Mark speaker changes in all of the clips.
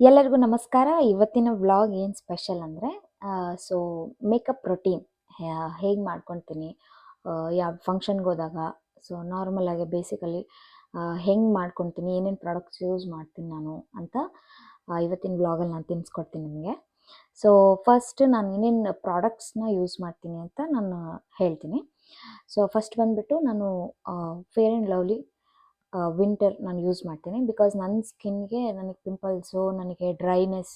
Speaker 1: ಎಲ್ಲರಿಗೂ ನಮಸ್ಕಾರ. ಇವತ್ತಿನ ವ್ಲಾಗ್ ಏನು ಸ್ಪೆಷಲ್ ಅಂದರೆ ಸೊ ಮೇಕಪ್ ರೊಟೀನ್ ಹೇಗೆ ಮಾಡ್ಕೊತೀನಿ, ಯಾವ ಫಂಕ್ಷನ್ಗೆ ಹೋದಾಗ ಸೊ ನಾರ್ಮಲಾಗಿ ಬೇಸಿಕಲಿ ಹೆಂಗೆ ಮಾಡ್ಕೊತೀನಿ, ಏನೇನು ಪ್ರಾಡಕ್ಟ್ಸ್ ಯೂಸ್ ಮಾಡ್ತೀನಿ ನಾನು ಅಂತ ಇವತ್ತಿನ ವ್ಲಾಗಲ್ಲಿ ನಾನು ತಿಳಿಸ್ಕೊಡ್ತೀನಿ ನಿಮಗೆ. ಸೊ ಫಸ್ಟ್ ನಾನು ಏನೇನು ಪ್ರಾಡಕ್ಟ್ಸ್ನ ಯೂಸ್ ಮಾಡ್ತೀನಿ ಅಂತ ನಾನು ಹೇಳ್ತೀನಿ. ಸೊ ಫಸ್ಟ್ ಬಂದುಬಿಟ್ಟು ನಾನು ಫೇರ್ ಆ್ಯಂಡ್ ಲವ್ಲಿ ವಿಂಟರ್ ನಾನು ಯೂಸ್ ಮಾಡ್ತೀನಿ. ಬಿಕಾಸ್ ನನ್ನ ಸ್ಕಿನ್ಗೆ ನನಗೆ ಪಿಂಪಲ್ಸು, ನನಗೆ ಡ್ರೈನೆಸ್,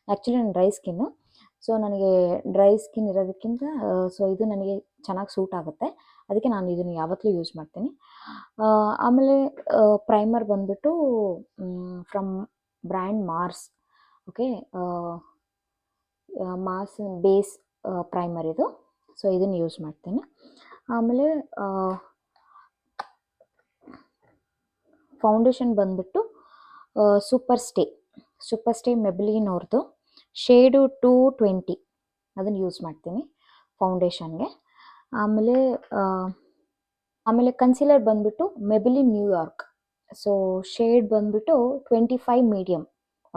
Speaker 1: ಆ್ಯಕ್ಚುಲಿ ನನ್ನ ಡ್ರೈ ಸ್ಕಿನ್ನು. ಸೊ ನನಗೆ ಡ್ರೈ ಸ್ಕಿನ್ ಇರೋದಕ್ಕಿಂತ ಸೊ ಇದು ನನಗೆ ಚೆನ್ನಾಗಿ ಸೂಟ್ ಆಗುತ್ತೆ, ಅದಕ್ಕೆ ನಾನು ಇದನ್ನು ಯಾವತ್ತೂ ಯೂಸ್ ಮಾಡ್ತೀನಿ. ಆಮೇಲೆ ಪ್ರೈಮರ್ ಬಂದುಬಿಟ್ಟು from brand Mars. Okay, Mars base primer ಇದು. ಸೊ ಇದನ್ನು ಯೂಸ್ ಮಾಡ್ತೀನಿ. ಆಮೇಲೆ ಫೌಂಡೇಶನ್ ಬಂದುಬಿಟ್ಟು ಸೂಪರ್ ಸ್ಟೇ ಮೆಬ್ಲಿನ್ ಅವ್ರದ್ದು ಶೇಡು 220 ಅದನ್ನು ಯೂಸ್ ಮಾಡ್ತೀನಿ ಫೌಂಡೇಶನ್ಗೆ. ಆಮೇಲೆ ಕನ್ಸೀಲರ್ ಬಂದುಬಿಟ್ಟು ಮೆಬ್ಲಿನ್ ನ್ಯೂಯಾರ್ಕ್. ಸೊ ಶೇಡ್ ಬಂದುಬಿಟ್ಟು 25 ಮೀಡಿಯಮ್.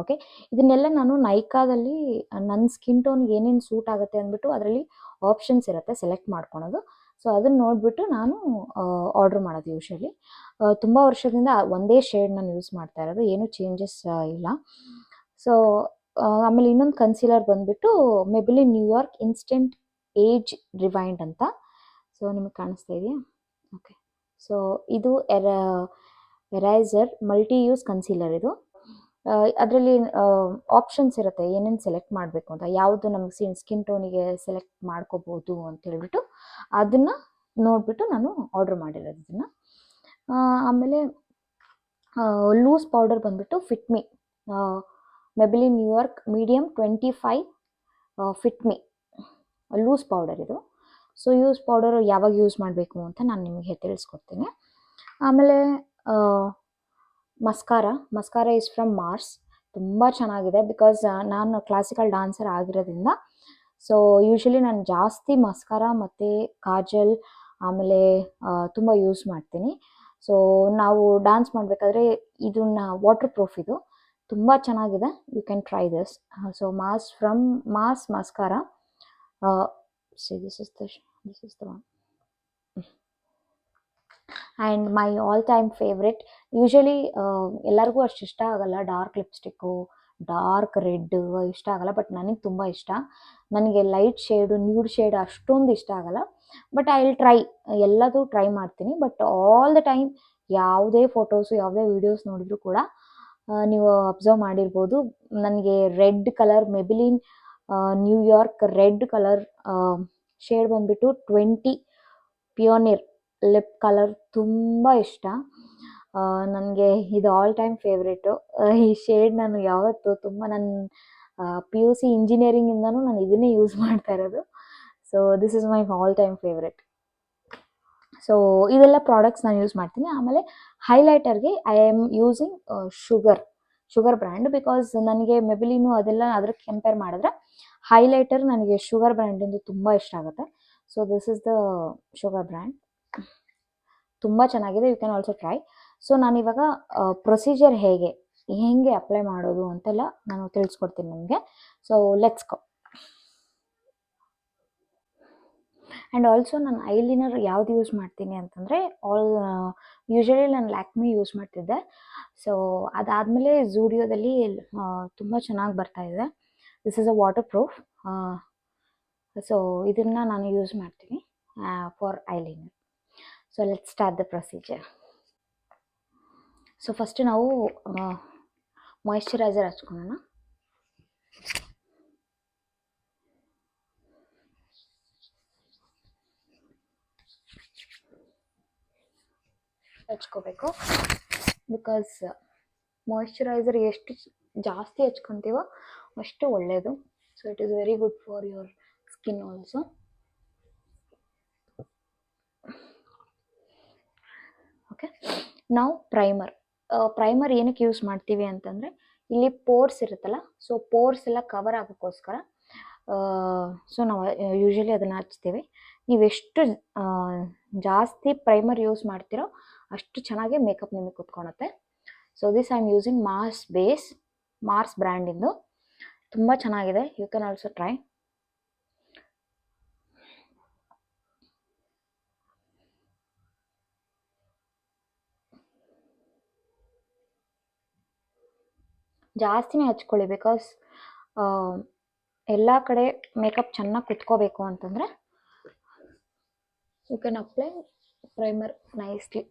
Speaker 1: ಓಕೆ, ಇದನ್ನೆಲ್ಲ ನಾನು ನೈಕಾದಲ್ಲಿ ನನ್ನ ಸ್ಕಿನ್ ಟೋನ್ಗೆ ಏನೇನು ಸೂಟ್ ಆಗುತ್ತೆ ಅಂದ್ಬಿಟ್ಟು ಅದರಲ್ಲಿ ಆಪ್ಷನ್ಸ್ ಇರುತ್ತೆ ಸೆಲೆಕ್ಟ್ ಮಾಡ್ಕೊಳೋದು. ಸೊ ಅದನ್ನು ನೋಡಿಬಿಟ್ಟು ನಾನು ಆರ್ಡ್ರ್ ಮಾಡೋದು ಯೂಶ್ವಲಿ. ತುಂಬ ವರ್ಷದಿಂದ ಒಂದೇ ಶೇಡ್ ನಾನು ಯೂಸ್ ಮಾಡ್ತಾ ಇರೋದು, ಏನೂ ಚೇಂಜಸ್ ಇಲ್ಲ. ಸೊ ಆಮೇಲೆ ಇನ್ನೊಂದು ಕನ್ಸೀಲರ್ ಬಂದುಬಿಟ್ಟು ಮೆಬ್ಲಿನ್ ನ್ಯೂಯಾರ್ಕ್ ಇನ್ಸ್ಟೆಂಟ್ ಏಜ್ ರಿವೈಂಡ್ ಅಂತ. ಸೊ ನಿಮಗೆ ಕಾಣಿಸ್ತಾ ಇದೆಯಾ? ಓಕೆ, ಸೊ ಇದು ಎರೈಸರ್ ಮಲ್ಟಿ ಯೂಸ್ ಕನ್ಸೀಲರ್. ಇದು ಅದರಲ್ಲಿ ಆಪ್ಷನ್ಸ್ ಇರುತ್ತೆ ಏನೇನು ಸೆಲೆಕ್ಟ್ ಮಾಡಬೇಕು ಅಂತ, ಯಾವುದು ನಮಗೆ ಸ್ಕಿನ್ ಟೋನಿಗೆ ಸೆಲೆಕ್ಟ್ ಮಾಡ್ಕೋಬೋದು ಅಂತ ಹೇಳ್ಬಿಟ್ಟು ಅದನ್ನು ನೋಡಿಬಿಟ್ಟು ನಾನು ಆರ್ಡ್ರ್ ಮಾಡಿರೋದು ಇದನ್ನು. ಆಮೇಲೆ ಲೂಸ್ ಪೌಡರ್ ಬಂದುಬಿಟ್ಟು fit me Maybelline New York medium 25 fit me loose powder ಇದು. ಸೊ ಯೂಸ್ ಪೌಡರು ಯಾವಾಗ ಯೂಸ್ ಮಾಡಬೇಕು ಅಂತ ನಾನು ನಿಮಗೆ ತಿಳಿಸ್ಕೊಡ್ತೀನಿ. ಆಮೇಲೆ ಮಸ್ಕಾರ ಈಸ್ ಫ್ರಮ್ ಮಾರ್ಸ್. ತುಂಬ ಚೆನ್ನಾಗಿದೆ, ಬಿಕಾಸ್ ನಾನು ಕ್ಲಾಸಿಕಲ್ ಡಾನ್ಸರ್ ಆಗಿರೋದ್ರಿಂದ ಸೊ ಯೂಶ್ವಲಿ ನಾನು ಜಾಸ್ತಿ ಮಸ್ಕಾರ ಮತ್ತು ಕಾಜಲ್ ಆಮೇಲೆ ತುಂಬ ಯೂಸ್ ಮಾಡ್ತೀನಿ. ಸೊ ನಾವು ಡ್ಯಾನ್ಸ್ ಮಾಡಬೇಕಾದ್ರೆ ಇದನ್ನ ವಾಟರ್ ಪ್ರೂಫ್, ಇದು ತುಂಬ ಚೆನ್ನಾಗಿದೆ. You can try this. So Mars mascara. This is the one. And my all time favourite. Usually ಎಲ್ಲರಿಗೂ ಅಷ್ಟು ಇಷ್ಟ ಆಗಲ್ಲ, ಡಾರ್ಕ್ ಲಿಪ್ಸ್ಟಿಕ್ಕು, ಡಾರ್ಕ್ ರೆಡ್ ಇಷ್ಟ ಆಗಲ್ಲ, ಬಟ್ ನನಗೆ ತುಂಬ ಇಷ್ಟ. ನನಗೆ ಲೈಟ್ ಶೇಡು, ನ್ಯೂಡ್ ಶೇಡ್ ಅಷ್ಟೊಂದು ಇಷ್ಟ ಆಗಲ್ಲ. ಬಟ್ ಐ ವಿಲ್ ಟ್ರೈ, ಎಲ್ಲದೂ ಟ್ರೈ ಮಾಡ್ತೀನಿ. ಬಟ್ ಆಲ್ ದ ಟೈಮ್ ಯಾವುದೇ ಫೋಟೋಸು ಯಾವುದೇ ವೀಡಿಯೋಸ್ ನೋಡಿದ್ರು ಕೂಡ ನೀವು ಅಬ್ಸರ್ವ್ ಮಾಡಿರ್ಬೋದು, ನನಗೆ red colour ಮೆಬ್ಲಿನ್ New York red colour shade ಬಂದುಬಿಟ್ಟು 20 ಪಿಯೋನಿರ್ ಲಿಪ್ ಕಲರ್ ತುಂಬ ಇಷ್ಟ. ನನಗೆ ಇದು ಆಲ್ ಟೈಮ್ ಫೇವ್ರೇಟು. ಈ ಶೇಡ್ ನಾನು ಯಾವತ್ತೂ ತುಂಬ ನನ್ನ PUC ಇಂಜಿನಿಯರಿಂಗಿಂದನೂ ನಾನು ಇದನ್ನೇ ಯೂಸ್ ಮಾಡ್ತಾ ಇರೋದು. So this is my all time favourite. So ಇದೆಲ್ಲ ಪ್ರಾಡಕ್ಟ್ಸ್ ನಾನು ಯೂಸ್ ಮಾಡ್ತೀನಿ. ಆಮೇಲೆ ಹೈಲೈಟರ್ಗೆ I am using sugar brand, because ನನಗೆ ಮೆಬ್ಲಿನು ಅದೆಲ್ಲ ಅದಕ್ಕೆ ಕಂಪೇರ್ ಮಾಡಿದ್ರೆ ಹೈಲೈಟರ್ ನನಗೆ ಶುಗರ್ ಬ್ರ್ಯಾಂಡಿಂದು ತುಂಬ ಇಷ್ಟ ಆಗುತ್ತೆ. So this is the Sugar brand. ತುಂಬ ಚೆನ್ನಾಗಿದೆ, you can also try. So ನಾನಿವಾಗ ಪ್ರೊಸೀಜರ್ ಹೆಂಗೆ ಅಪ್ಲೈ ಮಾಡೋದು ಅಂತೆಲ್ಲ ನಾನು ತಿಳಿಸ್ಕೊಡ್ತೀನಿ ನಿಮಗೆ. So let's go. And also ನಾನು ಐಲೈನರ್ ಯಾವ್ದು ಯೂಸ್ ಮಾಡ್ತೀನಿ ಅಂತಂದರೆ ಯೂಶ್ವಲಿ ನಾನು ಲ್ಯಾಕ್ಮಿ ಯೂಸ್ ಮಾಡ್ತಿದ್ದೆ. ಸೊ ಅದಾದಮೇಲೆ ಝೂಡಿಯೋದಲ್ಲಿ ತುಂಬ ಚೆನ್ನಾಗಿ ಬರ್ತಾಯಿದೆ. This is a water proof. So ಇದನ್ನು ನಾನು ಯೂಸ್ ಮಾಡ್ತೀನಿ for eyeliner. So let's start the procedure. So first ನಾವು ಮಾಯಿಶ್ಚರೈಸರ್ ಹಚ್ಕೊಳ್ಳೋಣ. ಹಚ್ಕೋಬೇಕು, ಬಿಕಾಸ್ ಮಾಯಿಶ್ಚರೈಸರ್ ಎಷ್ಟು ಜಾಸ್ತಿ ಹಚ್ಕೊತೀವೋ ಅಷ್ಟು ಒಳ್ಳೆಯದು. So it is very good for your skin also. Okay, ನಾವು ಪ್ರೈಮರ್ ಏನಕ್ಕೆ ಯೂಸ್ ಮಾಡ್ತೀವಿ ಅಂತಂದರೆ ಇಲ್ಲಿ ಪೋರ್ಸ್ ಇರುತ್ತಲ್ಲ, ಸೊ ಪೋರ್ಸ್ ಎಲ್ಲ ಕವರ್ ಆಗೋಕ್ಕೋಸ್ಕರ ಸೊ ನಾವು ಯೂಶ್ವಲಿ ಅದನ್ನು ಹಚ್ತೀವಿ. ನೀವೆಷ್ಟು ಜಾಸ್ತಿ ಪ್ರೈಮರ್ ಯೂಸ್ ಮಾಡ್ತೀರೋ ಅಷ್ಟು ಚೆನ್ನಾಗಿ ಮೇಕಪ್ ನಿಮಗೆ ಕುತ್ಕೊಳುತ್ತೆ. So this I am using Mars base Mars ಬ್ರ್ಯಾಂಡಿಂದು. ತುಂಬ ಚೆನ್ನಾಗಿದೆ, ಯು ಕ್ಯಾನ್ ಆಲ್ಸೋ ಟ್ರೈ. ಜಾಸ್ತಿನೇ ಹಚ್ಕೊಳ್ಳಿ, ಬಿಕಾಸ್ ಎಲ್ಲ ಕಡೆ ಮೇಕಪ್ ಚೆನ್ನಾಗಿ ಕುತ್ಕೋಬೇಕು ಅಂತಂದರೆ you can apply primer nicely.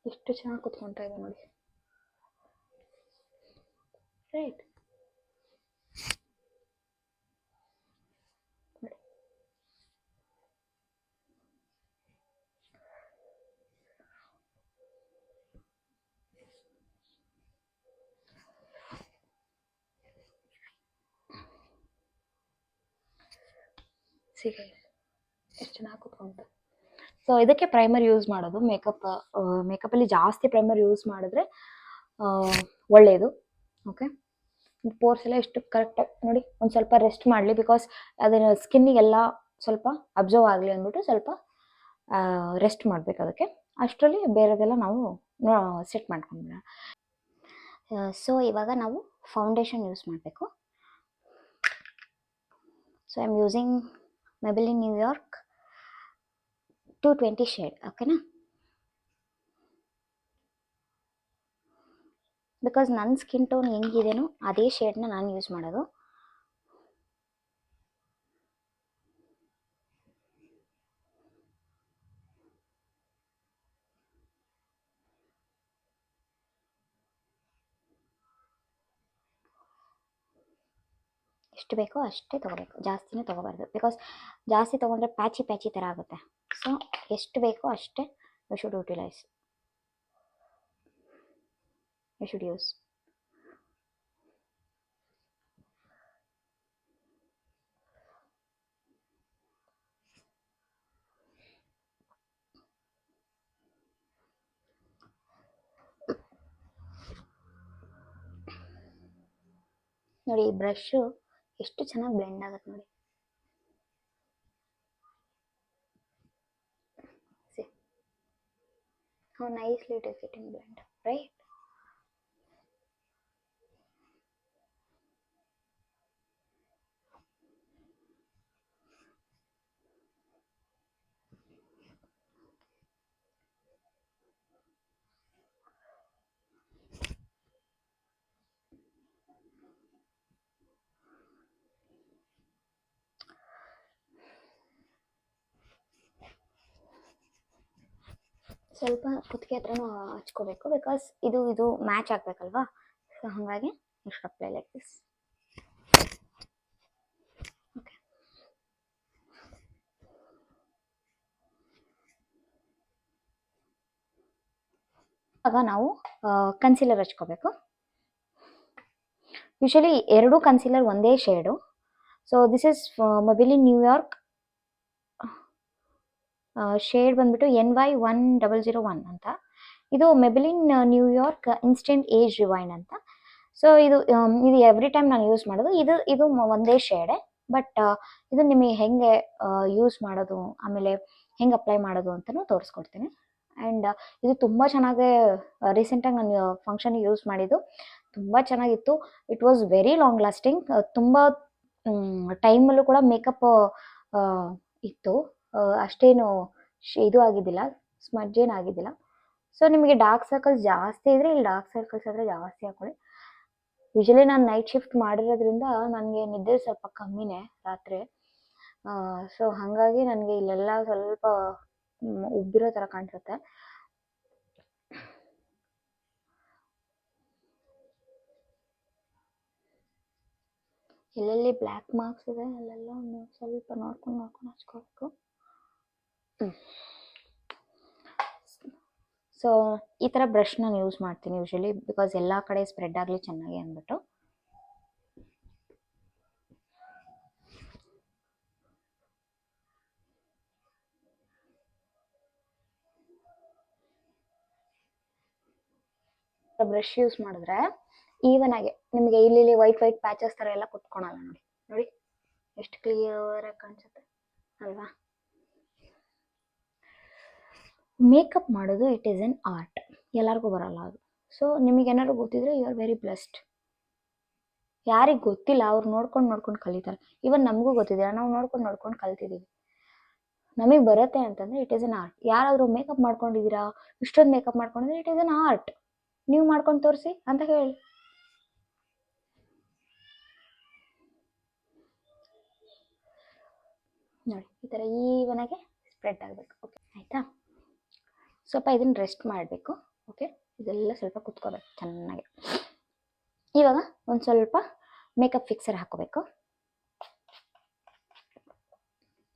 Speaker 1: ಎಷ್ಟು ಚೆನ್ನಾಗಿ ಕುತ್ಕೊತಾ ಇದೆ ನೋಡಿ, ರೈಟ್. ಎಷ್ಟು ಚೆನ್ನಾಗಿ ಕುತ್ಕೊಂತ. ಸೊ ಇದಕ್ಕೆ ಪ್ರೈಮರ್ ಯೂಸ್ ಮಾಡೋದು. ಮೇಕಪ್ಪಲ್ಲಿ ಜಾಸ್ತಿ ಪ್ರೈಮರ್ ಯೂಸ್ ಮಾಡಿದ್ರೆ ಒಳ್ಳೆಯದು. ಓಕೆ, ಪೋರ್ಸ್ ಎಲ್ಲ ಎಷ್ಟು ಕರೆಕ್ಟಾಗಿ ನೋಡಿ, ಒಂದು ಸ್ವಲ್ಪ ರೆಸ್ಟ್ ಮಾಡಲಿ, ಬಿಕಾಸ್ ಅದನ್ನು ಸ್ಕಿನ್ನಿಗೆಲ್ಲ ಸ್ವಲ್ಪ ಅಬ್ಸರ್ವ್ ಆಗಲಿ ಅಂದ್ಬಿಟ್ಟು ಸ್ವಲ್ಪ ರೆಸ್ಟ್ ಮಾಡಬೇಕು ಅದಕ್ಕೆ. ಅಷ್ಟರಲ್ಲಿ ಬೇರೆದೆಲ್ಲ ನಾವು ಸೆಟ್ ಮಾಡ್ಕೊಂಡ್ಬಿಡೋಣ. ಸೊ ಇವಾಗ ನಾವು ಫೌಂಡೇಶನ್ ಯೂಸ್ ಮಾಡಬೇಕು. So I am using ಮೆಬೆಲಿನ್ New York 220 shade. ಓಕೆನಾ, ಬಿಕಾಸ್ ನನ್ನ ಸ್ಕಿನ್ ಟೋನ್ ಹೆಂಗಿದೆನೋ ಅದೇ ಶೇಡ್ನ ನಾನು ಯೂಸ್ ಮಾಡೋದು. ಎಷ್ಟು ಬೇಕೋ ಅಷ್ಟೇ ತೊಗೋಬೇಕು, ಜಾಸ್ತಿನೇ ತೊಗೋಬಾರ್ದು, ಬಿಕಾಸ್ ಜಾಸ್ತಿ ತೊಗೊಂಡ್ರೆ ಪ್ಯಾಚಿ ಪ್ಯಾಚಿ ಥರ ಆಗುತ್ತೆ. ಸೊ ಎಷ್ಟು ಬೇಕೋ ಅಷ್ಟೇ you should utilise, you should use. ನೋಡಿ, ಈ ಬ್ರಷು ಎಷ್ಟು ಚೆನ್ನಾಗಿ ಬ್ಲೆಂಡ್ ಆಗುತ್ತೆ ನೋಡಿ. How nicely it is getting blended, right? ಸ್ವಲ್ಪ ಕುತ್ತಿಗೆ ಹತ್ರನೂ ಹಚ್ಕೋಬೇಕು, ಬಿಕಾಸ್ ಇದು ಮ್ಯಾಚ್ ಆಗಬೇಕಲ್ವಾ. ಸೊ ಹಾಗಾಗಿ ಇಷ್ಟು ಅಪ್ಲೈ ಲೈಕ್ ದಿಸ್. ಓಕೆ, ಆಗ ನಾವು ಕನ್ಸೀಲರ್ ಹಚ್ಕೋಬೇಕು. ಯೂಶಲಿ ಎರಡೂ ಕನ್ಸೀಲರ್ ಒಂದೇ shade. So this is ಮೆಬೆಲಿನ್ New York shade ಬಂದ್ಬಿಟ್ಟು NY1001 ಅಂತ. ಇದು ಮೆಬೆಲಿನ್ ನ್ಯೂಯಾರ್ಕ್ ಇನ್ಸ್ಟೆಂಟ್ ಏಜ್ ರಿವೈಂಡ್ ಅಂತ. ಸೊ ಇದು ಎವ್ರಿ ಟೈಮ್ ನಾನು ಯೂಸ್ ಮಾಡೋದು. ಇದು ಒಂದೇ ಶೇಡೆ, ಬಟ್ ಇದು ನಿಮಗೆ ಹೆಂಗೆ ಯೂಸ್ ಮಾಡೋದು, ಆಮೇಲೆ ಹೆಂಗೆ ಅಪ್ಲೈ ಮಾಡೋದು ಅಂತಲೂ ತೋರಿಸ್ಕೊಡ್ತೀನಿ. ಆ್ಯಂಡ್ ಇದು ತುಂಬ ಚೆನ್ನಾಗಿ ರೀಸೆಂಟಾಗಿ ನಾನು ಫಂಕ್ಷನ್ಗೆ ಯೂಸ್ ಮಾಡಿದ್ದು, ತುಂಬ ಚೆನ್ನಾಗಿತ್ತು. It was very long lasting. ತುಂಬ ಟೈಮಲ್ಲೂ ಕೂಡ ಮೇಕಪ್ ಇತ್ತು, ಅಷ್ಟೇನು ಇದು ಆಗಿದ್ದಿಲ್ಲ, ಸ್ಮಡ್ಜ್ ಏನು ಆಗಿದ್ದಿಲ್ಲ. ಸೊ ನಿಮಗೆ ಡಾರ್ಕ್ ಸರ್ಕಲ್ಸ್ ಜಾಸ್ತಿ ಇದ್ದರೆ ಇಲ್ಲಿ ಡಾರ್ಕ್ ಸರ್ಕಲ್ಸ್ ಆದರೆ ಜಾಸ್ತಿ ಹಾಕೊಳ್ಳಿ. ಯೂಶಲಿ ನಾನು ನೈಟ್ ಶಿಫ್ಟ್ ಮಾಡಿರೋದ್ರಿಂದ ನನಗೆ ನಿದ್ದೆ ಸ್ವಲ್ಪ ಕಮ್ಮಿನೇ ರಾತ್ರಿ. ಸೊ ಹಾಗಾಗಿ ನನಗೆ ಇಲ್ಲೆಲ್ಲ ಸ್ವಲ್ಪ ಉಬ್ಬಿರೋ ಥರ ಕಾಣಿಸುತ್ತೆ. ಎಲ್ಲೆಲ್ಲಿ ಬ್ಲ್ಯಾಕ್ ಮಾರ್ಕ್ಸ್ ಇದೆ ಅಲ್ಲೆಲ್ಲ ಸ್ವಲ್ಪ ನೋಡ್ಕೊಂಡು ಹಚ್ಕೋಬೇಕು. ಸೊ ಈ ಥರ ಬ್ರಷ್ ನಾನು ಯೂಸ್ ಮಾಡ್ತೀನಿ ಯೂಶಲಿ, ಬಿಕಾಸ್ ಎಲ್ಲ ಕಡೆ ಸ್ಪ್ರೆಡ್ ಆಗಲಿ ಚೆನ್ನಾಗಿ ಅಂದ್ಬಿಟ್ಟು. ಬ್ರಷ್ ಯೂಸ್ ಮಾಡಿದ್ರೆ ಈವನ್ ಆಗಿ ನಿಮಗೆ ಇಲ್ಲಿ ವೈಟ್ ಪ್ಯಾಚಸ್ ಥರ ಎಲ್ಲ ಕುತ್ಕೊಳಲ್ಲ. ನೋಡಿ ಎಷ್ಟು ಕ್ಲಿಯರ್ ಆಗಿ ಕಾಣಿಸುತ್ತೆ ಅಲ್ವಾ. ಮೇಕಪ್ ಮಾಡೋದು ಇಟ್ ಈಸ್ ಎನ್ ಆರ್ಟ್, ಎಲ್ಲರಿಗೂ ಬರಲ್ಲ ಅದು. ಸೊ ನಿಮಗೇನಾದ್ರು ಗೊತ್ತಿದ್ರೆ ಯು ಆರ್ ವೆರಿ ಬ್ಲೆಸ್ಡ್. ಯಾರಿಗೆ ಗೊತ್ತಿಲ್ಲ ಅವ್ರು ನೋಡ್ಕೊಂಡು ಕಲಿತಾರೆ. ಇವನ್ ನಮಗೂ ಗೊತ್ತಿದೆ, ನಾವು ನೋಡ್ಕೊಂಡು ಕಲ್ತಿದ್ದೀವಿ. ನಮಗೆ ಬರುತ್ತೆ ಅಂತಂದರೆ ಇಟ್ ಈಸ್ ಎನ್ ಆರ್ಟ್. ಯಾರಾದರೂ ಮೇಕಪ್ ಮಾಡ್ಕೊಂಡಿದ್ದೀರಾ, ಇಷ್ಟೊಂದು ಮೇಕಪ್ ಮಾಡ್ಕೊಂಡಿದ್ರೆ ಇಟ್ ಈಸ್ ಎನ್ ಆರ್ಟ್. ನೀವು ಮಾಡ್ಕೊಂಡು ತೋರಿಸಿ ಅಂತ ಹೇಳಿ. ನೋಡಿ ಈ ಥರ ಈವನಾಗೆ ಸ್ಪ್ರೆಡ್ ಆಗಬೇಕು. ಓಕೆ ಆಯಿತಾ? ಸ್ವಲ್ಪ ಇದನ್ನು ರೆಸ್ಟ್ ಮಾಡಬೇಕು. ಓಕೆ, ಇದೆಲ್ಲ ಸ್ವಲ್ಪ ಕುತ್ಕೋಬೇಕು ಚೆನ್ನಾಗಿ. ಇವಾಗ ಒಂದು ಸ್ವಲ್ಪ ಮೇಕಪ್ ಫಿಕ್ಸರ್ ಹಾಕೋಬೇಕು,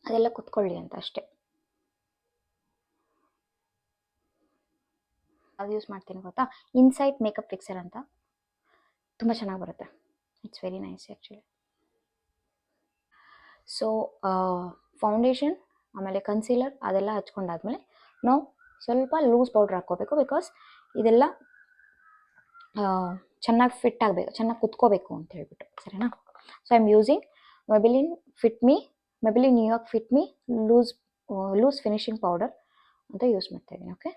Speaker 1: ಅದೆಲ್ಲ ಕುತ್ಕೊಳ್ಳಿ ಅಂತ ಅಷ್ಟೇ. ಅದು ಯೂಸ್ ಮಾಡ್ತೀನಿ ಗೊತ್ತಾ, ಇನ್ಸೈಟ್ ಮೇಕಪ್ ಫಿಕ್ಸರ್ ಅಂತ, ತುಂಬ ಚೆನ್ನಾಗಿ ಬರುತ್ತೆ. It's very nice actually. So foundation ಆಮೇಲೆ ಕನ್ಸೀಲರ್ ಅದೆಲ್ಲ ಹಚ್ಕೊಂಡಾದ್ಮೇಲೆ ನಾವು ಸ್ವಲ್ಪ ಲೂಸ್ ಪೌಡ್ರ್ ಹಾಕ್ಕೋಬೇಕು. ಬಿಕಾಸ್ ಇದೆಲ್ಲ ಚೆನ್ನಾಗಿ ಫಿಟ್ ಆಗಬೇಕು, ಚೆನ್ನಾಗಿ ಕುತ್ಕೋಬೇಕು ಅಂತ ಹೇಳ್ಬಿಟ್ಟು, ಸರಿನಾ? So I am using Maybelline New York fit me loose finishing powder ಅಂತ ಯೂಸ್ ಮಾಡ್ತಾ ಇದ್ದೀನಿ. ಓಕೆ,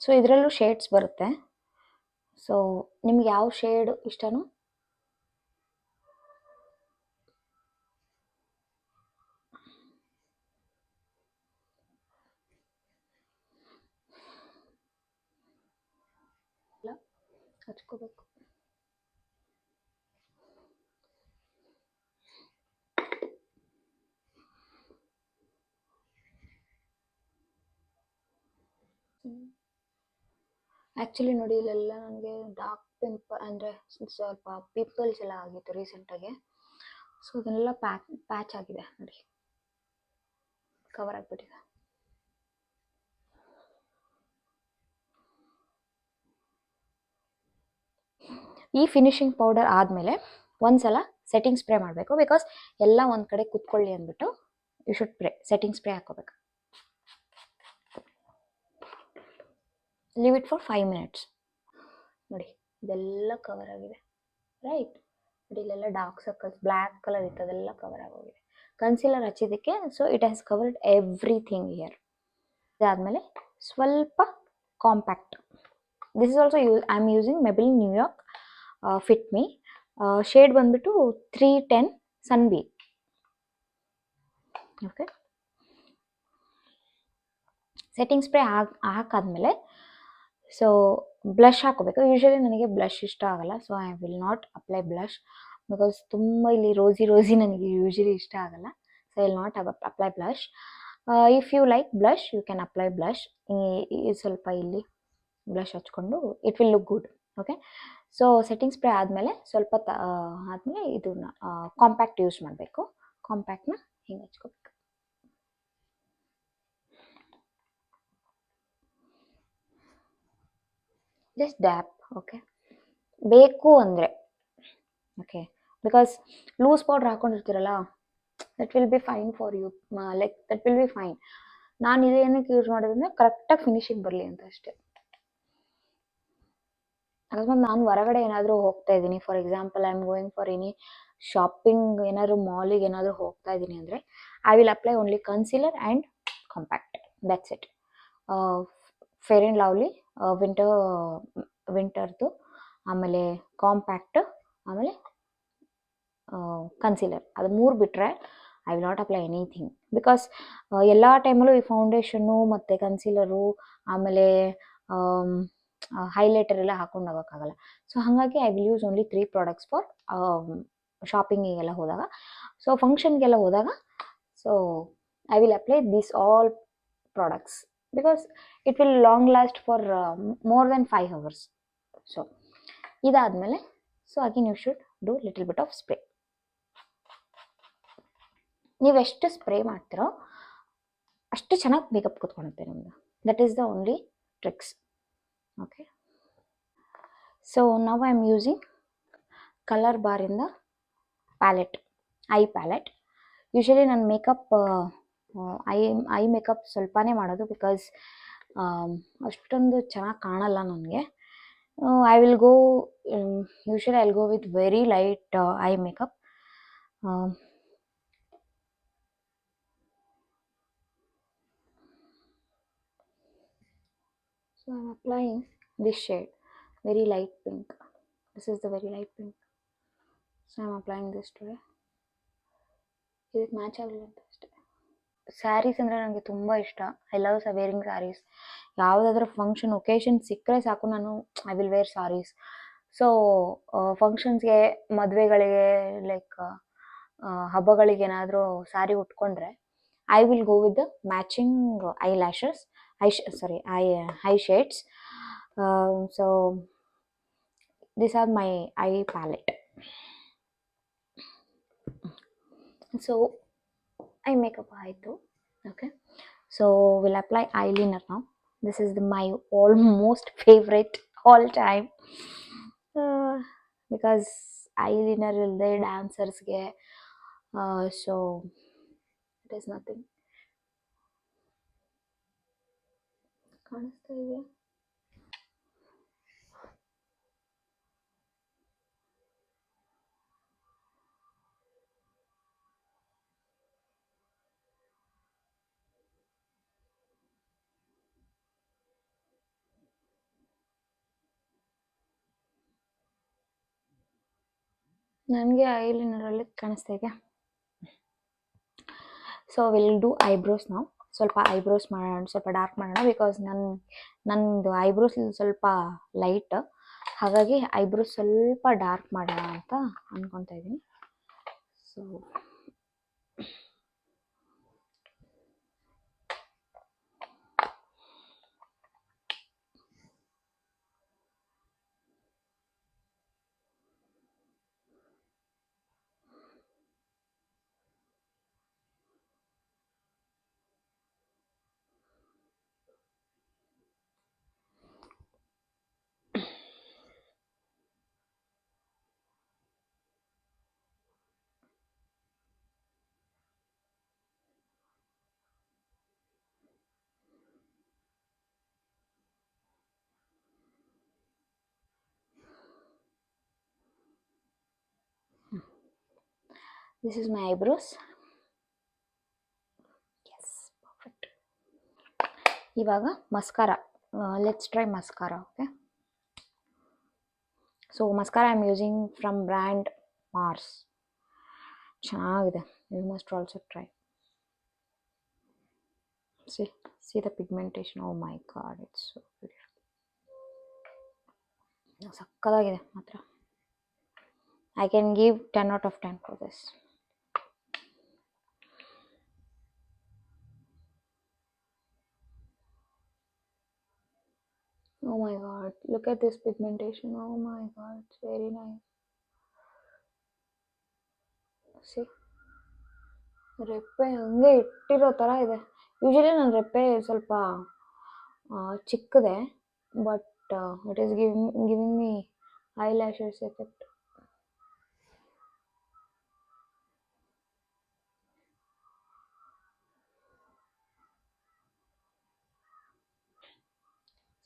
Speaker 1: ಸೊ ಇದರಲ್ಲೂ ಶೇಡ್ಸ್ ಬರುತ್ತೆ. ಸೊ ನಿಮ್ಗೆ ಯಾವ ಶೇಡ್ ಇಷ್ಟನೋ ಹಚ್ಕೋಬೇಕು. ಆ್ಯಕ್ಚುಲಿ ನೋಡಿ ಇಲ್ಲೆಲ್ಲ ನನಗೆ ಡಾರ್ಕ್ ಪಿಂಪಲ್ ಅಂದರೆ ಸ್ವಲ್ಪ ಪಿಂಪಲ್ಸ್ ಎಲ್ಲ ಆಗಿತ್ತು ರೀಸೆಂಟಾಗಿ. ಸೊ ಅದನ್ನೆಲ್ಲ ಪ್ಯಾಚ್ ಆಗಿದೆ ನೋಡಿ, ಕವರ್ ಆಗಿಬಿಟ್ಟಿದೆ. ಈ ಫಿನಿಶಿಂಗ್ ಪೌಡರ್ ಆದಮೇಲೆ ಒಂದ್ಸಲ ಸೆಟ್ಟಿಂಗ್ ಸ್ಪ್ರೇ ಮಾಡಬೇಕು. ಬಿಕಾಸ್ ಎಲ್ಲ ಒಂದು ಕಡೆ ಕುತ್ಕೊಳ್ಳಿ ಅಂದ್ಬಿಟ್ಟು ಯು ಶುಡ್ ಸೆಟ್ಟಿಂಗ್ ಸ್ಪ್ರೇ ಹಾಕೋಬೇಕು. Leave it for 5 minutes. ನೋಡಿ ಇದೆಲ್ಲ ಕವರ್ ಆಗಿದೆ, ರೈಟ್? ನೋಡಿ ಇಲ್ಲೆಲ್ಲ ಡಾರ್ಕ್ ಸರ್ಕಲ್ಸ್ ಬ್ಲ್ಯಾಕ್ ಕಲರ್ ಇತ್ತು, ಅದೆಲ್ಲ ಕವರ್ ಆಗೋಗಿದೆ ಕನ್ಸೀಲರ್ ಹಚ್ಚಿದ್ದಕ್ಕೆ. So it has covered everything here. ಇದಾದಮೇಲೆ ಸ್ವಲ್ಪ compact. This is also I am using Maybelline New York fit me. Shade ಬಂದ್ಬಿಟ್ಟು 310 ಸನ್ಬಿ. ಓಕೆ, ಸೆಟ್ಟಿಂಗ್ ಸ್ಪ್ರೇ ಹಾಕಾದ್ಮೇಲೆ ಸೊ ಬ್ಲಷ್ ಹಾಕೋಬೇಕು. ಯೂಶಲಿ ನನಗೆ ಬ್ಲಷ್ ಇಷ್ಟ ಆಗಲ್ಲ, so I will not apply blush. Because ತುಂಬ ಇಲ್ಲಿ ರೋಸಿ ನನಗೆ ಯೂಶಲಿ ಇಷ್ಟ ಆಗಲ್ಲ. So I will not apply blush. If you like blush you can apply blush. ಸ್ವಲ್ಪ ಇಲ್ಲಿ ಬ್ಲಷ್ ಹಚ್ಕೊಂಡು it will look good. Okay, so setting spray ಆದಮೇಲೆ ಸ್ವಲ್ಪ ಆದಮೇಲೆ ಇದನ್ನ ಕಾಂಪ್ಯಾಕ್ಟ್ ಯೂಸ್ ಮಾಡಬೇಕು. ಕಾಂಪ್ಯಾಕ್ಟ್ನ ಹಿಂಗೆ ಹಚ್ಕೋಬೇಕು. Just dab. ಓಕೆ, ಬೇಕು ಅಂದರೆ. ಓಕೆ, ಬಿಕಾಸ್ ಲೂಸ್ ಪೌಡ್ರ್ ಹಾಕೊಂಡಿರ್ತೀರಲ್ಲ, that will be fine for you. Like that will be fine. ನಾನು ಇದೇನಕ್ಕೆ ಯೂಸ್ ಮಾಡೋದಂದರೆ ಕರೆಕ್ಟಾಗಿ ಫಿನಿಶಿಂಗ್ ಬರಲಿ ಅಂತ ಅಷ್ಟೇ. ಅಕಸ್ಮಾತ್ ನಾನು ಹೊರಗಡೆ ಏನಾದರೂ ಹೋಗ್ತಾ ಇದ್ದೀನಿ, for example I am going for any shopping, ಏನಾದರೂ ಮಾಲಿಗೆ ಏನಾದರೂ ಹೋಗ್ತಾ ಇದ್ದೀನಿ ಅಂದರೆ I will apply only concealer and compact. That's it. Fair and Lovely ವಿಂಟರ್ದು, ಆಮೇಲೆ ಕಾಂಪ್ಯಾಕ್ಟ್, ಆಮೇಲೆ ಕನ್ಸೀಲರ್, ಅದು 3 ಬಿಟ್ಟರೆ I will not apply anything. Because ಎಲ್ಲ ಟೈಮಲ್ಲೂ ಈ ಫೌಂಡೇಶನ್ನು ಮತ್ತು ಕನ್ಸೀಲರು ಆಮೇಲೆ ಹೈಲೈಟರ್ ಎಲ್ಲ ಹಾಕೊಂಡು ಹೋಗೋಕ್ಕಾಗಲ್ಲ. ಸೊ ಹಾಗಾಗಿ I will use only 3 products for ಶಾಪಿಂಗಿಗೆಲ್ಲ ಹೋದಾಗ. ಸೊ ಫಂಕ್ಷನ್ಗೆಲ್ಲ ಹೋದಾಗ so I will apply this all products because it will long last for more than 5 hours. So ಇದಾದಮೇಲೆ so again you should do little bit of spray. ನೀವೆಷ್ಟು spray ಮಾಡ್ತೀರೋ ಅಷ್ಟು ಚೆನ್ನಾಗಿ makeup ಕೂತ್ಕೊಳ್ಳುತ್ತೆ ನಿಮ್ಮದು. That is the only tricks. Okay, so now I am using colour ಬಾರಿಂದ palette, eye palette. Usually ನಾನು makeup I makeup ಸ್ವಲ್ಪನೇ ಮಾಡೋದು, ಬಿಕಾಸ್ ಅಷ್ಟೊಂದು ಚೆನ್ನಾಗಿ ಕಾಣಲ್ಲ ನನಗೆ. I will go usually I will go with very light I makeup. So I'm applying this shade, very light pink. This is the very light pink. So I'm applying this today. ಇದಕ್ಕೆ match ಆಗಲಿಲ್ಲ ಅಂತ ಅಷ್ಟೇ. ಸ್ಯಾರೀಸ್ ಅಂದರೆ ನನಗೆ ತುಂಬ ಇಷ್ಟ. I love wearing saris. ಯಾವುದಾದ್ರೂ function occasion ಸಿಕ್ಕರೆ ಸಾಕು, ನಾನು I will wear saris. So ಫಂಕ್ಷನ್ಸ್ಗೆ, ಮದುವೆಗಳಿಗೆ, ಲೈಕ್ ಹಬ್ಬಗಳಿಗೆ ಏನಾದರೂ ಸ್ಯಾರಿ ಉಟ್ಕೊಂಡ್ರೆ I will go with the matching eye lashes, eye shades. So these are my eye palette. So eye makeup ಆಯಿತು. Okay, so we'll apply eyeliner now. This is my almost favorite all time, because eyeliner ಇಲ್ಲದೆ ಡ್ಯಾನ್ಸರ್ಸ್ಗೆ so it is nothing. ಕಾಣಿಸ್ತಾ ಇದೆಯಾ? ನನಗೆ ಐಲೈನರಲ್ಲಿ ಕಾಣಿಸ್ತಾ ಇದೆಯಾ? So will do eyebrows ನಾವು. ಸ್ವಲ್ಪ eyebrows ಮಾಡೋಣ, ಸ್ವಲ್ಪ ಡಾರ್ಕ್ ಮಾಡೋಣ, ಬಿಕಾಸ್ ನಂದು ಐಬ್ರೋಸ್ ಸ್ವಲ್ಪ ಲೈಟ್, ಹಾಗಾಗಿ ಐಬ್ರೋಸ್ ಸ್ವಲ್ಪ ಡಾರ್ಕ್ ಮಾಡೋಣ ಅಂತ ಅಂದ್ಕೊತಾ ಇದ್ದೀನಿ. So this is my eyebrows. Yes, perfect. ಇವಾಗ mascara. Let's try mascara. Okay, so mascara I am using from brand Mars. ಚೆನ್ನಾಗಿದೆ. You must also try. See the pigmentation. Oh my god, it's so beautiful. ಸಕ್ಕತ್ತಾಗಿದೆ ಮಾತ್ರ. I can give 10 out of 10 for this. Oh my god, look at this pigmentation. Oh my god, it's very nice. See, ರೆಪ್ಪೆ ಹಂಗೆ ಇಟ್ಟಿರೋ ಥರ ಇದೆ. Usually ನನ್ನ ರೆಪ್ಪೆ ಸ್ವಲ್ಪ ಚಿಕ್ಕದೆ, but it is giving me eye lashes effect.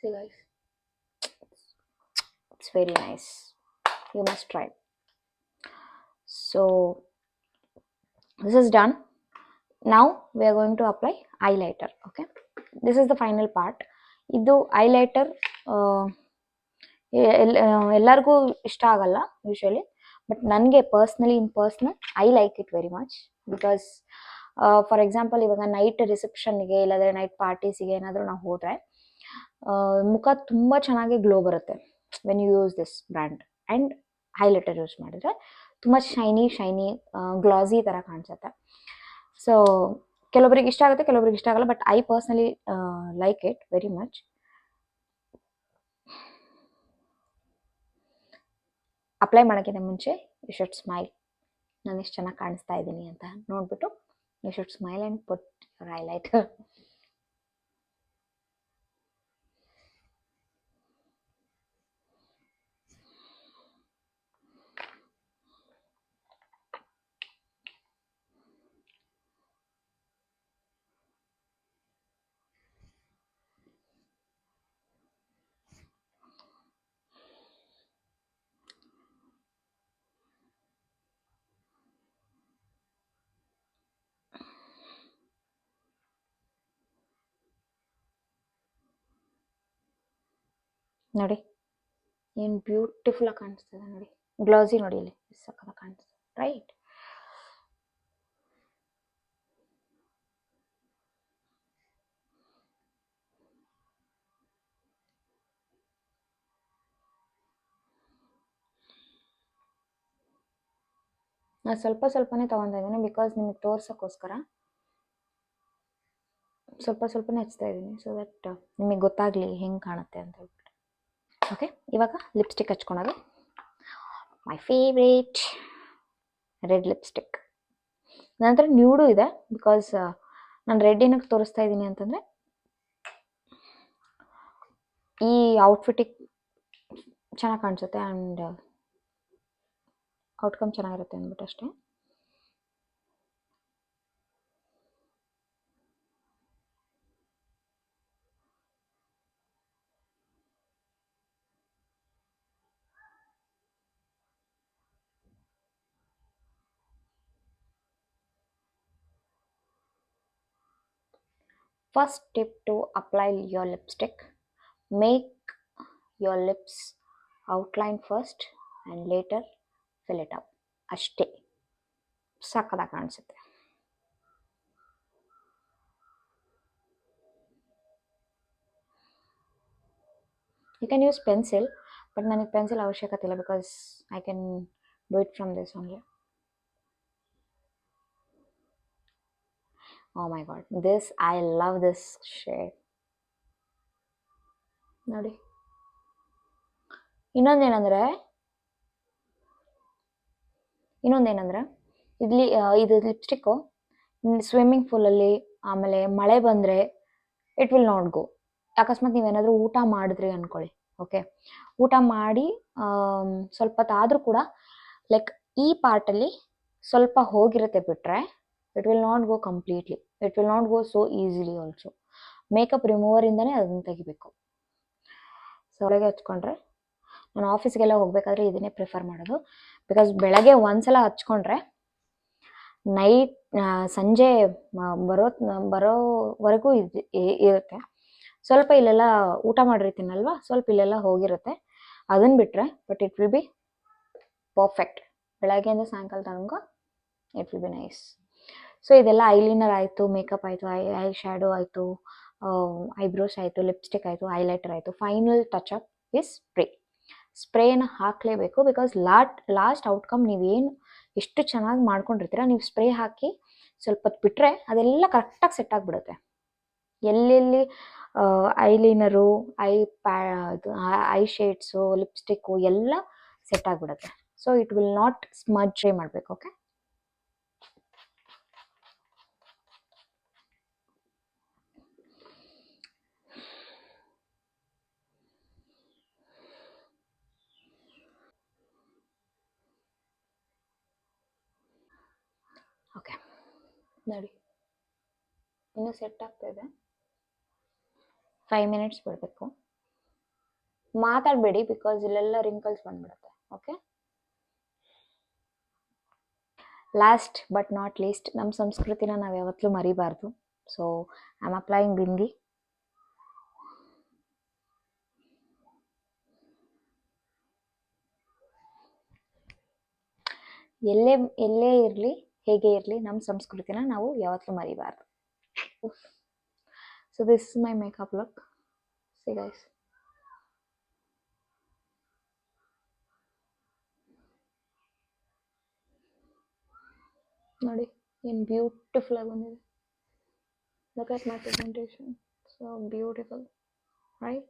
Speaker 1: See guys, it's very nice. You must try. So this is done. Now we are going to apply highlighter. Okay, this is the final part. ಇದು highlighter ಎಲ್ಲರಿಗೂ ಇಷ್ಟ ಆಗಲ್ಲ usually, but ನನಗೆ personal I like it very much. Because for example ಇವಾಗ night ರಿಸೆಪ್ಷನ್ಗೆ ಇಲ್ಲಾಂದರೆ night ಪಾರ್ಟೀಸಿಗೆ ಏನಾದರೂ ನಾವು ಹೋದರೆ ಮುಖ ತುಂಬ ಚೆನ್ನಾಗಿ ಗ್ಲೋ ಬರುತ್ತೆ when you use this brand. And highlighter use ಮಾಡಿದ್ರೆ ತುಂಬ ಶೈನಿ ಗ್ಲಾಸಿ ಥರ ಕಾಣಿಸುತ್ತೆ. ಸೊ ಕೆಲವೊಬ್ರಿಗೆ ಇಷ್ಟ ಆಗುತ್ತೆ, ಕೆಲವೊಬ್ರಿಗೆ ಇಷ್ಟ ಆಗಲ್ಲ, but I personally like it very much. Apply ಮಾಡೋಕ್ಕಿಂತ ಮುಂಚೆ ಯು ಶುಡ್ ಸ್ಮೈಲ್. ನಾನು ಎಷ್ಟು ಚೆನ್ನಾಗಿ ಕಾಣಿಸ್ತಾ ಇದ್ದೀನಿ ಅಂತ ನೋಡಿಬಿಟ್ಟು you should smile and put your highlighter. ನೋಡಿ ಏನು ಬ್ಯೂಟಿಫುಲ್ ಆಗಿ ಕಾಣಿಸ್ತದೆ ನೋಡಿ, ಗ್ಲೌಸಿ ನೋಡಿ ಇಲ್ಲಿ ಸಕ್ಕತ್ತಾಗಿ ಕಾಣಿಸ್ತದೆ ರೈಟ್. ನಾನು ಸ್ವಲ್ಪ ಸ್ವಲ್ಪನೇ ತೊಗೊತಾ ಇದ್ದೀನಿ ಬಿಕಾಸ್ ನಿಮಗೆ ತೋರ್ಸೋಕ್ಕೋಸ್ಕರ ಸ್ವಲ್ಪ ಸ್ವಲ್ಪನೇ ಹಚ್ತಾ ಇದ್ದೀನಿ, ಸೊ ದಟ್ ನಿಮಗೆ ಗೊತ್ತಾಗಲಿ ಹೆಂಗೆ ಕಾಣುತ್ತೆ ಅಂತ ಹೇಳ್ಬಿಟ್ಟು. ಓಕೆ, ಇವಾಗ ಲಿಪ್ಸ್ಟಿಕ್ ಹಚ್ಕೊಳೋದು. My favourite red lipstick. ನನ್ನ ಹತ್ರ ನ್ಯೂಡು ಇದೆ ಬಿಕಾಸ್ ನಾನು ರೆಡ್ ಏನಕ್ಕೆ ತೋರಿಸ್ತಾ ಇದ್ದೀನಿ ಅಂತಂದರೆ ಈ ಔಟ್ಫಿಟ್ಟಿಗೆ ಚೆನ್ನಾಗಿ ಕಾಣಿಸುತ್ತೆ ಆ್ಯಂಡ್ ಔಟ್ಕಮ್ ಚೆನ್ನಾಗಿರುತ್ತೆ ಅಂದ್ಬಿಟ್ಟು ಅಷ್ಟೇ. First tip to apply your lipstick: make your lips outline first and later fill it up. ಅಷ್ಟೇ, ಸಕ್ಕತ್ತಾಗಿ ಕಾಣಿಸುತ್ತೆ. You can use pencil, but ನನಗೆ ಪೆನ್ಸಿಲ್ ಅವಶ್ಯಕತೆ ಇಲ್ಲ because I can do it from this only. Oh my god, this, I love this shade. ನೋಡಿ, ಇನ್ನೊಂದೇನಂದ್ರೆ ಇಲ್ಲಿ ಇದು lipstick swimming ಪೂಲಲ್ಲಿ ಆಮೇಲೆ ಮಳೆ ಬಂದರೆ ಇಟ್ ವಿಲ್ ನಾಟ್ ಗೋ. ಅಕಸ್ಮಾತ್ ನೀವೇನಾದರೂ ಊಟ ಮಾಡಿದ್ರಿ ಅಂದ್ಕೊಳ್ಳಿ, ಓಕೆ, ಊಟ ಮಾಡಿ ಸ್ವಲ್ಪ ಹೊತ್ತಾದರೂ ಕೂಡ ಲೈಕ್ ಈ ಪಾರ್ಟಲ್ಲಿ ಸ್ವಲ್ಪ ಹೋಗಿರುತ್ತೆ ಬಿಟ್ಟರೆ it will not go completely, it will not go so easily also. Makeup ರಿಮೂವರಿಂದನೇ ಅದನ್ನು ತೆಗಿಬೇಕು. ಸೊ ಒಳಗೆ ಹಚ್ಕೊಂಡ್ರೆ, ನಾನು ಆಫೀಸ್ಗೆಲ್ಲ ಹೋಗಬೇಕಾದ್ರೆ ಇದನ್ನೇ ಪ್ರಿಫರ್ ಮಾಡೋದು ಬಿಕಾಸ್ ಬೆಳಗ್ಗೆ ಒಂದ್ಸಲ ಹಚ್ಕೊಂಡ್ರೆ ನೈಟ್ ಸಂಜೆ ಬರೋವರೆಗೂ ಇರುತ್ತೆ. ಸ್ವಲ್ಪ ಇಲ್ಲೆಲ್ಲ ಊಟ ಮಾಡಿರ್ತೀನಲ್ವ, ಸ್ವಲ್ಪ ಇಲ್ಲೆಲ್ಲ ಹೋಗಿರುತ್ತೆ, ಅದನ್ನು ಬಿಟ್ಟರೆ but it will be perfect. ಬೆಳಗ್ಗೆಯಿಂದ ಸಾಯಂಕಾಲ ತನಕ it will be nice. So ಇದೆಲ್ಲ ಐಲೈನರ್ ಆಯಿತು, ಮೇಕಪ್ ಆಯಿತು, ಐ ಶ್ಯಾಡೋ ಆಯಿತು, ಐಬ್ರೋಸ್ ಆಯಿತು, ಲಿಪ್ಸ್ಟಿಕ್ ಆಯಿತು, ಹೈಲೈಟರ್ ಆಯಿತು. Final touch up is spray. ಸ್ಪ್ರೇನ ಹಾಕಲೇಬೇಕು ಬಿಕಾಸ್ ಲಾಸ್ಟ್ ಔಟ್ಕಮ್ ನೀವೇನು ಎಷ್ಟು ಚೆನ್ನಾಗಿ ಮಾಡ್ಕೊಂಡಿರ್ತೀರ, ನೀವು ಸ್ಪ್ರೇ ಹಾಕಿ ಸ್ವಲ್ಪ ಹೊತ್ತು ಬಿಟ್ಟರೆ ಅದೆಲ್ಲ ಕರೆಕ್ಟಾಗಿ ಸೆಟ್ ಆಗಿಬಿಡುತ್ತೆ. ಎಲ್ಲೆಲ್ಲಿ ಐಲೈನರು, ಐ ಶೇಡ್ಸು, ಲಿಪ್ಸ್ಟಿಕ್ಕು ಎಲ್ಲ ಸೆಟ್ ಆಗಿಬಿಡುತ್ತೆ. So it will not smudge ಮಾಡಬೇಕು. ಓಕೆ, ಓಕೆ ನೋಡಿ, ಇನ್ನೂ ಸೆಟ್ ಆಗ್ತಾ ಇದೆ. 5 ಮಿನಿಟ್ಸ್ ಬಿಡಬೇಕು. ಮಾತಾಡಬೇಡಿ ಬಿಕಾಸ್ ಇಲ್ಲೆಲ್ಲ ರಿಂಕಲ್ಸ್ ಬಂದ್ಬಿಡುತ್ತೆ. Okay, last but not least, ನಮ್ಮ ಸಂಸ್ಕೃತಿನ ನಾವು ಯಾವತ್ತೂ ಮರಿಬಾರ್ದು. So I am applying bindi. ಎಲ್ಲೇ ಇರಲಿ, ಹೇಗೆ ಇರಲಿ, ನಮ್ಮ ಸಂಸ್ಕೃತಿನ ನಾವು ಯಾವತ್ತೂ ಮರಿಬಾರ್ದು. So this is my makeup look. See guys, ನೋಡಿ ಏನು ಬ್ಯೂಟಿಫುಲ್ ಆಗಿ ಬಂದಿದೆ. Look at my presentation, so beautiful, right?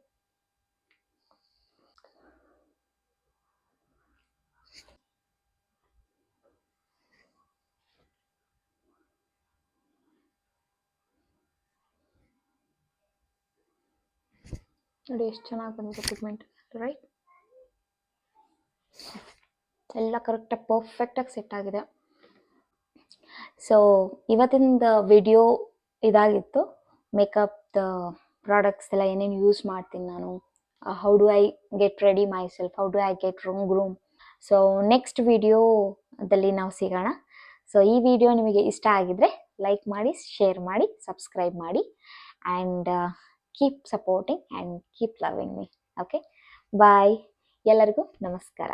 Speaker 1: ನೋಡಿ ಎಷ್ಟು ಚೆನ್ನಾಗಿ ಬಂದಿದೆ ಪಿಗ್ಮೆಂಟ್, ರೈಟ್? ಎಲ್ಲ ಕರೆಕ್ಟಾಗಿ ಪರ್ಫೆಕ್ಟಾಗಿ ಸೆಟ್ ಆಗಿದೆ. ಸೊ ಇವತ್ತಿನ ವಿಡಿಯೋ ಇದಾಗಿತ್ತು. ಮೇಕಪ್ದ ಪ್ರಾಡಕ್ಟ್ಸ್ ಎಲ್ಲ ಏನೇನು ಯೂಸ್ ಮಾಡ್ತೀನಿ ನಾನು, how do I get ready my self, how do I get groom. So next ವಿಡಿಯೋದಲ್ಲಿ ನಾವು ಸಿಗೋಣ. ಸೊ ಈ ವಿಡಿಯೋ ನಿಮಗೆ ಇಷ್ಟ ಆಗಿದ್ರೆ ಲೈಕ್ ಮಾಡಿ, ಶೇರ್ ಮಾಡಿ, ಸಬ್ಸ್ಕ್ರೈಬ್ ಮಾಡಿ, and keep supporting and keep loving me. Okay, bye. ಎಲ್ಲರಿಗೂ ನಮಸ್ಕಾರ.